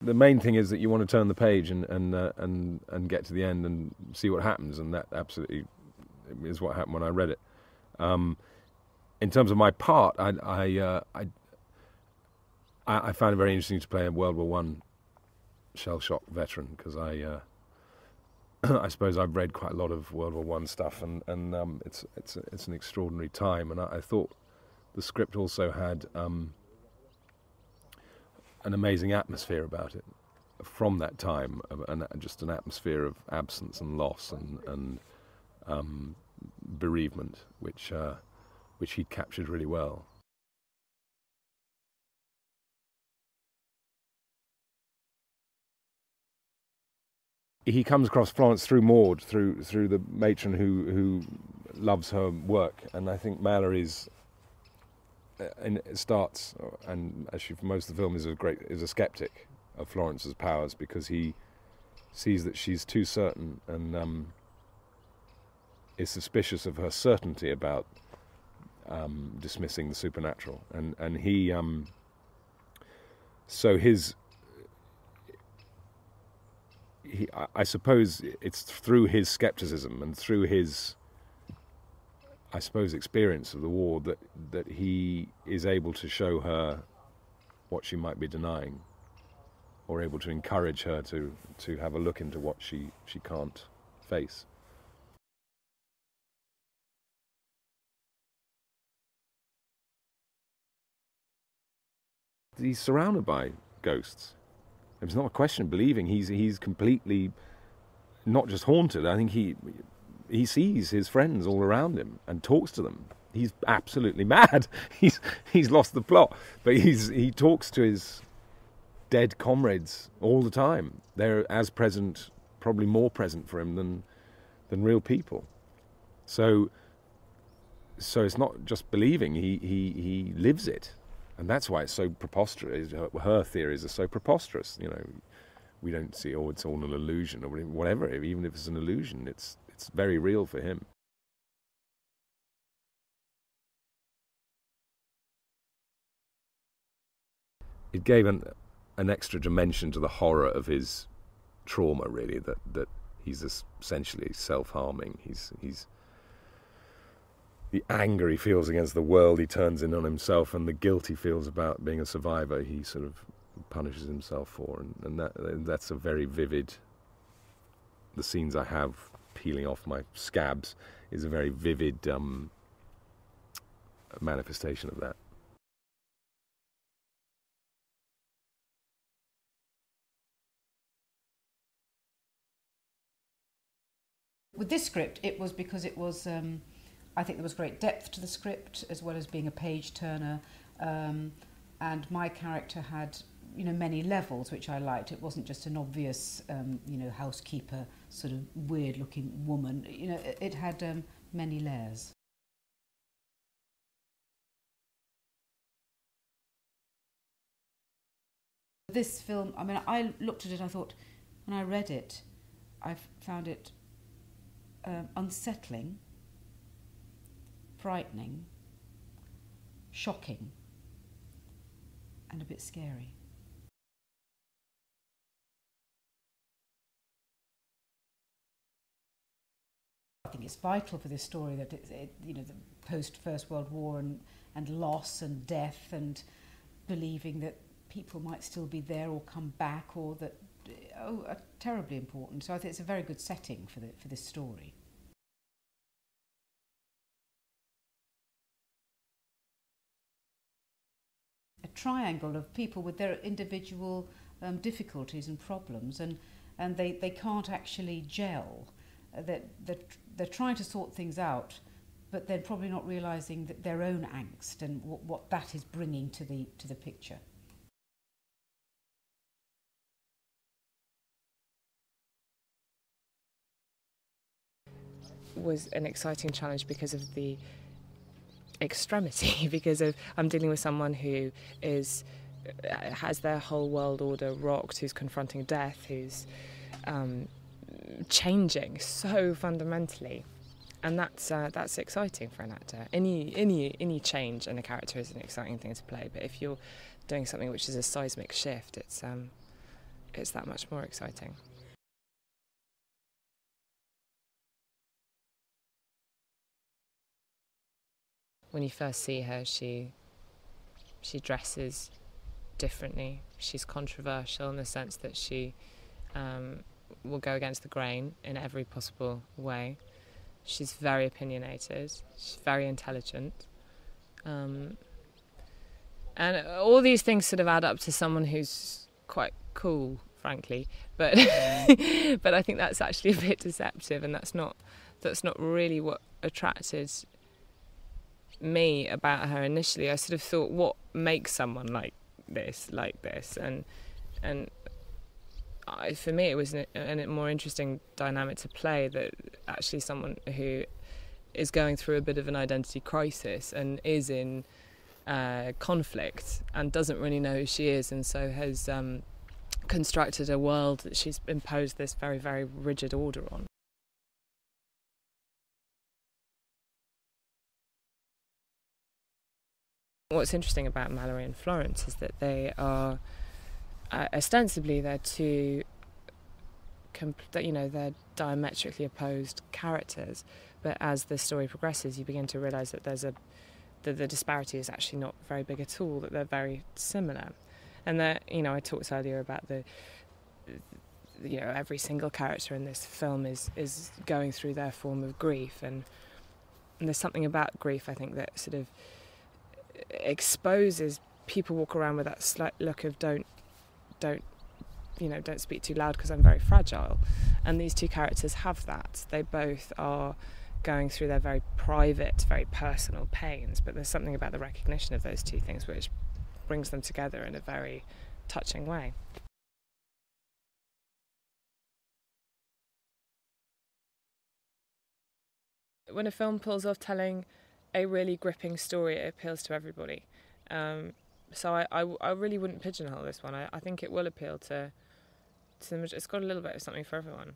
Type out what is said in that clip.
The main thing is that you want to turn the page and get to the end and see what happens, and that absolutely is what happened when I read it. In terms of my part, I found it very interesting to play a World War One shell-shock veteran, because I suppose I've read quite a lot of World War One stuff, and it's an extraordinary time, and I thought the script also had an amazing atmosphere about it from that time, and just an atmosphere of absence and loss and bereavement, which he captured really well. He comes across Florence through Maud, through the matron who loves her work, and I think Mallory's starts, and actually for most of the film is a skeptic of Florence's powers, because he sees that she's too certain and is suspicious of her certainty about dismissing the supernatural, and he so I suppose it's through his skepticism and through his, I suppose, experience of the war that he is able to show her what she might be denying, or able to encourage her to have a look into what she can't face. He's surrounded by ghosts. It's not a question of believing. He's completely not just haunted. I think he sees his friends all around him and talks to them. He's absolutely mad. He's lost the plot, but he talks to his dead comrades all the time. They're as present, probably more present for him than real people. So it's not just believing. He lives it. And that's why it's so preposterous. Her theories are so preposterous. You know, we don't see, oh, it's all an illusion or whatever. Even if it's an illusion, it's very real for him. It gave an extra dimension to the horror of his trauma, really. That he's essentially self-harming. He's the anger he feels against the world, he turns in on himself, and the guilt he feels about being a survivor, he sort of punishes himself for, and that's a very vivid. The scenes I have peeling off my scabs is a very vivid manifestation of that. With this script, it was because it was. I think there was great depth to the script, as well as being a page turner, and my character had, many levels, which I liked. It wasn't just an obvious, housekeeper, sort of weird-looking woman. It had many layers. This film, I looked at it, I thought, when I read it, I found it unsettling, frightening, shocking, and a bit scary. I think it's vital for this story that the post First World War and loss and death, and believing that people might still be there or come back, or that are terribly important. So I think it's a very good setting for this story. A triangle of people with their individual difficulties and problems, and they can't actually gel. They're trying to sort things out, but they're probably not realising that their own angst and what that is bringing to the picture. Was an exciting challenge because of the extremity, because I'm dealing with someone who has their whole world order rocked, who's confronting death, who's changing so fundamentally, and that's exciting for an actor. Any change in a character is an exciting thing to play, but if you're doing something which is a seismic shift, it's that much more exciting. When you first see her, she dresses differently. She's controversial in the sense that she will go against the grain in every possible way. She's very opinionated. She's very intelligent. And all these things sort of add up to someone who's quite cool, frankly. But but I think that's actually a bit deceptive, and that's not really what attracted me about her initially. I sort of thought, what makes someone like this, and for me it was a more interesting dynamic to play, that actually someone who is going through a bit of an identity crisis and is in conflict and doesn't really know who she is, and so has constructed a world that she's imposed this very, very rigid order on. What's interesting about Mallory and Florence is that they are ostensibly they're two, they're diametrically opposed characters, but as the story progresses, you begin to realise that the disparity is actually not very big at all. That they're very similar, and that I talked earlier about every single character in this film is going through their form of grief, and there's something about grief, I think, that sort of exposes people walk around with that slight look of don't speak too loud because I'm very fragile, and these two characters have that. They both are going through their very private, very personal pains, but there's something about the recognition of those two things which brings them together in a very touching way. When a film pulls off telling a really gripping story, it appeals to everybody. So I really wouldn't pigeonhole this one. I think it will appeal to it's got a little bit of something for everyone.